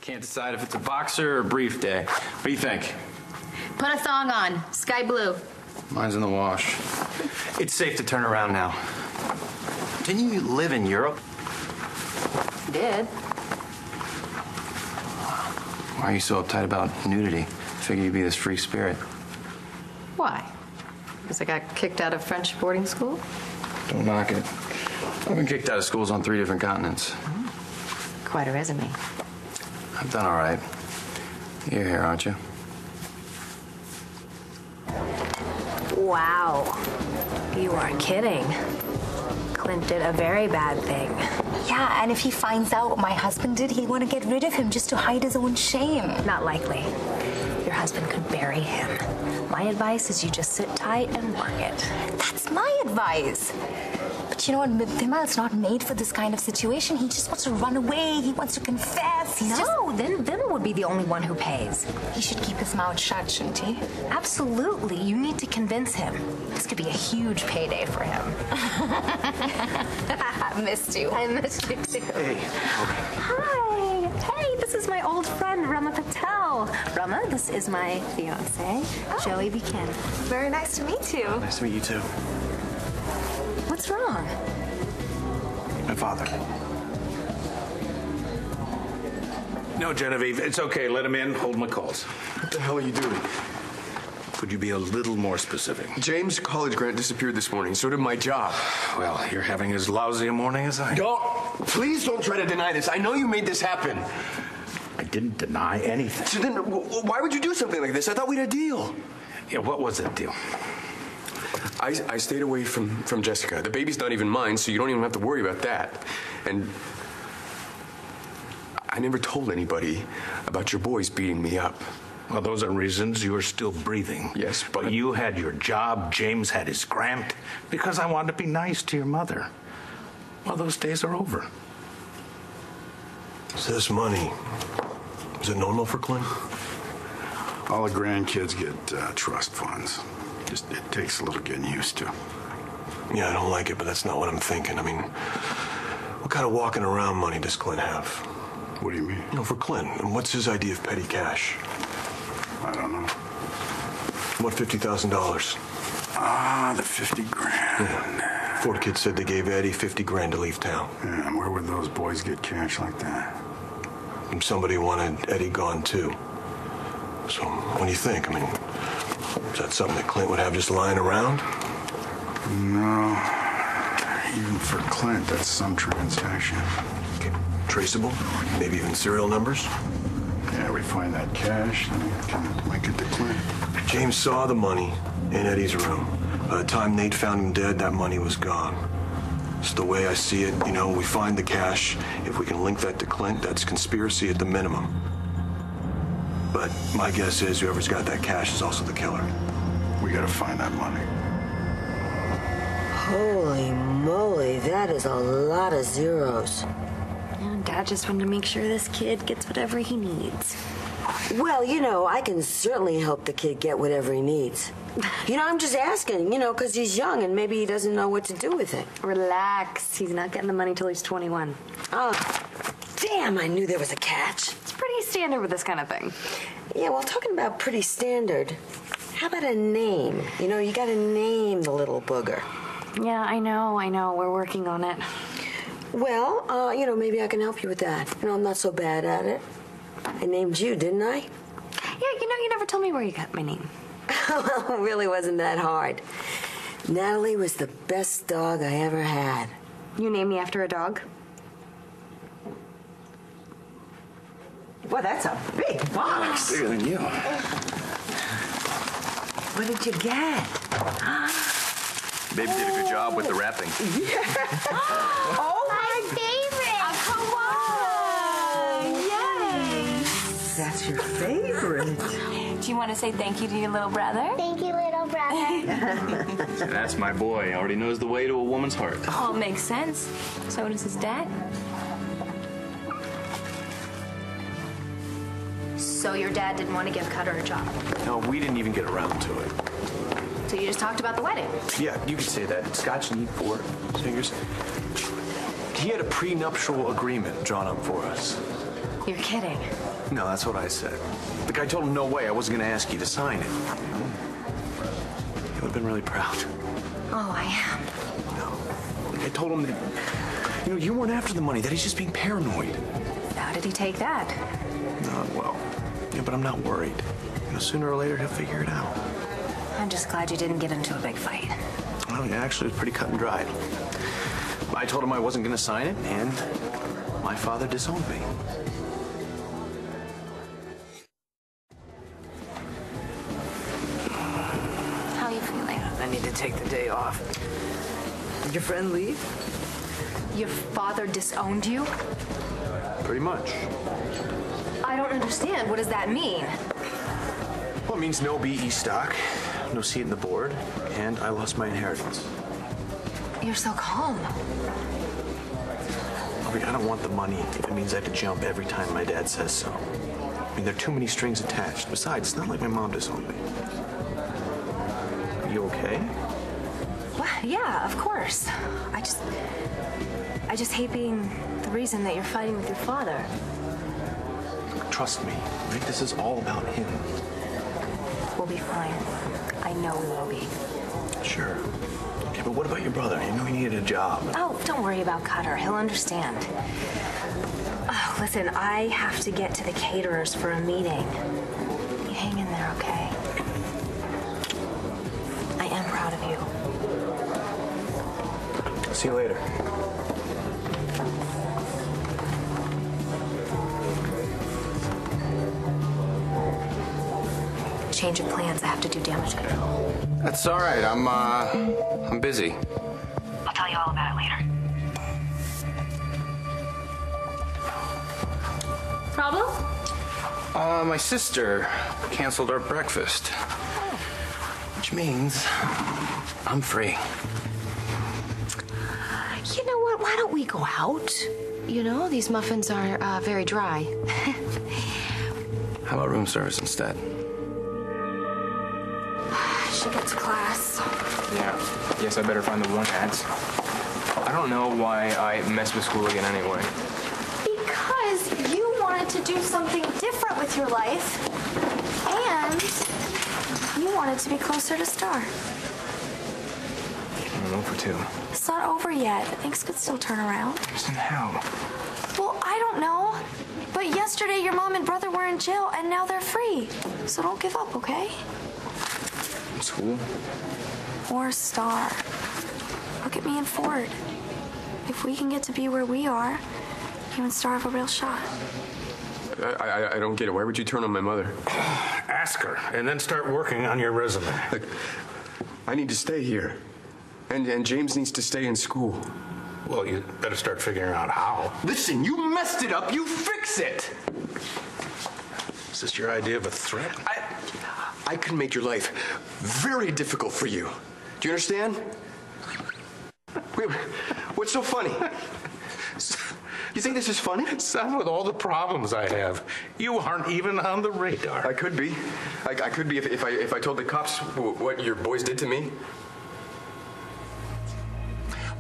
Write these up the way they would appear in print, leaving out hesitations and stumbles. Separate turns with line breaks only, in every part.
Can't decide if it's a boxer or a brief day. What do you think?
Put a thong on. Sky blue.
Mine's in the wash. It's safe to turn around now. Didn't you live in Europe?
Did.
Why are you so uptight about nudity? Figure you'd be this free spirit.
Why? Because I got kicked out of French boarding school?
Don't knock it. I've been kicked out of schools on 3 different continents.
Quite a resume.
I've done all right. You're here, aren't you?
Wow. You are kidding. Clint did a very bad thing.
Yeah, and if he finds out what my husband did, he'd want to get rid of him just to hide his own shame.
Not likely. Your husband could bury him. My advice is you just sit tight and work it.
That's my advice. But you know what? Vimal's not made for this kind of situation. He just wants to run away. He wants to confess.
Then Vimal would be the only one who pays.
He should keep his mouth shut, shouldn't he?
Absolutely. You need to convince him. This could be a huge payday for him.
I missed you.
I missed you too.
Hey.
Hi. Hey, this is my old friend, Rama Patel. Rama, this is my fiance, Joey Buchanan.
Very nice to meet you.
Nice to meet you, too.
What's wrong?
My father. No, Genevieve, it's okay. Let him in. Hold my calls.
What the hell are you doing?
Could you be a little more specific?
James' college grant disappeared this morning. So did my job.
Well, you're having as lousy a morning as I am.
Please don't try to deny this. I know you made this happen.
I didn't deny anything.
So then, why would you do something like this? I thought we had a deal.
Yeah, what was that deal?
I stayed away from Jessica. The baby's not even mine, so you don't even have to worry about that. And I never told anybody about your boys beating me up.
Well, those are reasons you are still breathing.
Yes,
but you had your job, James had his grant, because I wanted to be nice to your mother. Well, those days are over.
So this money, is it normal for Clint?
All the grandkids get trust funds. Just it takes a little getting used to.
Yeah, I don't like it, but that's not what I'm thinking. I mean, what kind of walking around money does Clint have?
What do you mean?
No, for Clint. And what's his idea of petty cash?
I don't know.
What, $50,000?
Ah, the 50 grand.
Yeah. Ford kids said they gave Eddie 50 grand to leave town.
Yeah, and where would those boys get cash like that?
And somebody wanted Eddie gone, too. So, what do you think? I mean, is that something that Clint would have just lying around?
No. Even for Clint, that's some transaction.
Okay. Traceable? Maybe even serial numbers?
Yeah, we find that cash, then we might get to Clint.
James saw the money in Eddie's room. By the time Nate found him dead, that money was gone. So the way I see it, you know, we find the cash. If we can link that to Clint, that's conspiracy at the minimum. But my guess is whoever's got that cash is also the killer.
We gotta find that money.
Holy moly, that is a lot of zeros.
Yeah, Dad just wanted to make sure this kid gets whatever he needs.
Well, you know, I can certainly help the kid get whatever he needs. You know, I'm just asking, you know, because he's young and maybe he doesn't know what to do with it.
Relax. He's not getting the money till he's 21.
Oh, damn, I knew there was a catch.
It's pretty standard with this kind of thing.
Yeah, well, talking about pretty standard, how about a name? You know, you got to name the little booger.
Yeah, I know. We're working on it.
Well, you know, maybe I can help you with that. You know, I'm not so bad at it. I named you, didn't I?
Yeah, you know, you never told me where you got my name.
Well, it really wasn't that hard. Natalie was the best dog I ever had.
You named me after a dog?
Well, that's a big box.
Bigger than you.
What did you get?
Baby did a good job with the wrapping.
Yeah. Oh,
My favorite.
yay! That's your favorite.
Do you want to say thank you to your little brother?
Thank you, little brother.
That's my boy. Already knows the way to a woman's heart.
Oh, makes sense. So does his dad. So your dad didn't want to give Cutter a job?
No, we didn't even get around to it.
So you just talked about the wedding?
Yeah, you could say that. Scotch need 4 fingers. He had a prenuptial agreement drawn up for us.
You're kidding.
No, that's what I said. The guy told him no way. I wasn't going to ask you to sign it. He would have been really proud.
Oh, I am.
No. I told him that, you weren't after the money, that he's just being paranoid.
How did he take that?
No, well, yeah, but I'm not worried. Sooner or later, he'll figure it out.
I'm just glad you didn't get into a big fight.
Well, yeah, actually, it was pretty cut and dried. I told him I wasn't going to sign it, and my father disowned me.
How are you feeling?
I need to take the day off. Did your friend leave?
Your father disowned you?
Pretty much.
I don't understand. What does that mean?
Well, it means no BE stock, no seat in the board, and I lost my inheritance.
You're so calm.
I don't want the money if it means I have to jump every time my dad says so. I mean, there are too many strings attached. Besides, it's not like my mom disowned me. Are you okay?
Well, yeah, of course. I just hate being the reason that you're fighting with your father.
Trust me, right? This is all about him.
We'll be fine. I know we will be.
Sure. Okay, but what about your brother? You know he needed a job.
Oh, don't worry about Cutter. He'll understand. Oh, listen, I have to get to the caterers for a meeting. You hang in there, okay? I am proud of you.
See you later.
Change of plans. I have to do damage control.
That's all right. I'm busy.
I'll tell you all about it later. Problem?
My sister canceled our breakfast. Which means I'm free.
You know what? Why don't we go out? These muffins are very dry.
How about room service instead?
She gets class.
Yeah, guess I better find the one ads. I don't know why I messed with school again anyway.
Because you wanted to do something different with your life, and you wanted to be closer to Star.
I'm 0 for 2.
It's not over yet. Things could still turn around.
Then how?
Well, I don't know. But yesterday your mom and brother were in jail, and now they're free. So don't give up, okay?
School?
Or Star. Look at me and Ford. If we can get to be where we are, you and Star have a real shot.
I don't get it. Why would you turn on my mother?
Ask her, and then start working on your resume.
Look, I need to stay here. And James needs to stay in school.
Well, you better start figuring out how.
Listen, you messed it up. You fix it.
Is this your idea of a threat?
I can make your life very difficult for you. Do you understand? Wait, what's so funny? You think this is funny?
Son, with all the problems I have, you aren't even on the radar.
I could be. I could be if I told the cops what your boys did to me.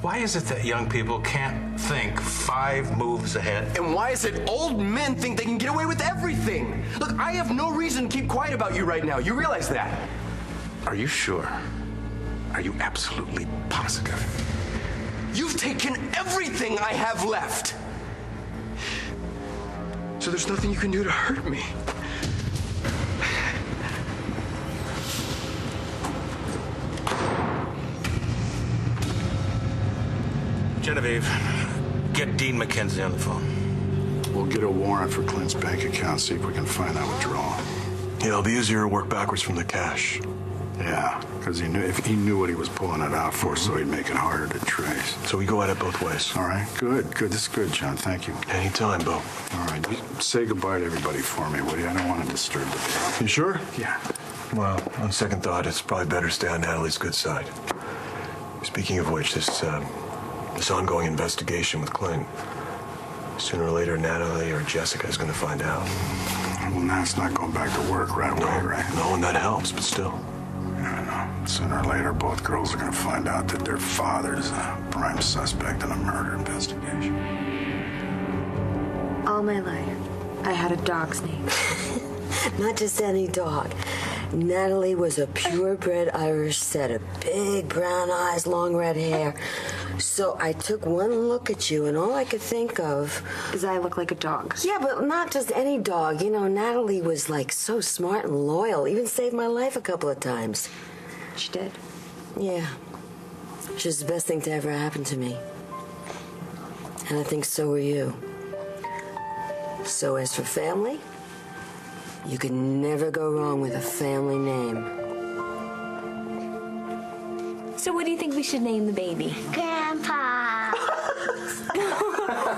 Why is it that young people can't think 5 moves ahead?
And why is it old men think they can get away with everything? Look, I have no reason to keep quiet about you right now. You realize that?
Are you sure? Are you absolutely positive?
You've taken everything I have left. So there's nothing you can do to hurt me.
Genevieve, get Dean McKenzie on the phone.
We'll get a warrant for Clint's bank account, see if we can find that withdrawal.
Yeah, it'll be easier to work backwards from the cash.
Yeah, because he knew what he was pulling it out for, so he'd make it harder to trace.
So we go at it both ways.
All right, good. This is good, John. Thank you.
Anytime, Bo.
All right, just say goodbye to everybody for me, will you? I don't want to disturb the day.
You sure?
Yeah.
Well, on second thought, it's probably better to stay on Natalie's good side. Speaking of which, this ongoing investigation with Clint, sooner or later, Natalie or Jessica is going to find out.
Well, now it's not going back to work right away, right?
No, and that helps, but still.
Yeah, I know. Sooner or later, both girls are going to find out that their father's a prime suspect in a murder investigation.
All my life,
I had a dog's name.
Not just any dog. Natalie was a purebred Irish setter. Big brown eyes, long red hair. So I took one look at you, and all I could think of
is I look like a dog.
Yeah, but not just any dog. You know, Natalie was like so smart and loyal. Even saved my life a couple of times.
She did?
Yeah. She was the best thing to ever happen to me. And I think so were you. So as for family, you can never go wrong with a family name.
So what do you think we should name the baby?
Grandpa.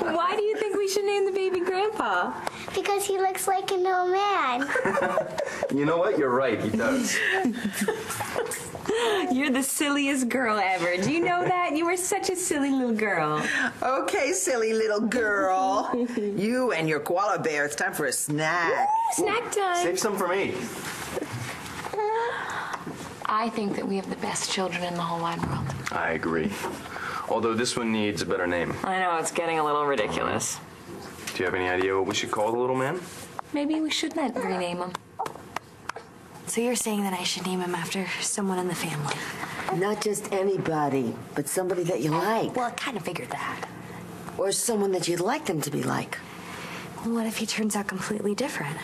Why do you think we should name the baby Grandpa?
Because he looks like an old man.
You know what? You're right. He does.
You're the silliest girl ever. Do you know that? You were such a silly little girl.
Okay, silly little girl. You and your koala bear, it's time for a snack.
Ooh, snack time.
Save some for me.
I think that we have the best children in the whole wide world.
I agree. Although this one needs a better name.
I know, it's getting a little ridiculous.
Do you have any idea what we should call the little man?
Maybe we shouldn't rename him.
So you're saying that I should name him after someone in the family?
Not just anybody, but somebody that you like.
Well, I kind of figured that.
Or someone that you'd like them to be like.
Well, what if he turns out completely different?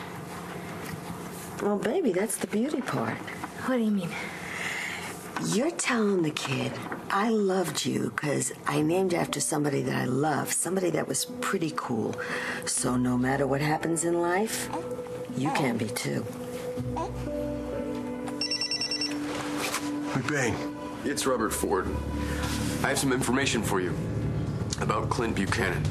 Well, baby, that's the beauty part.
What do you mean?
You're telling the kid, I loved you because I named you after somebody that I love, somebody that was pretty cool. So no matter what happens in life, you can be too.
McBain.
It's Robert Ford. I have some information for you about Clint Buchanan.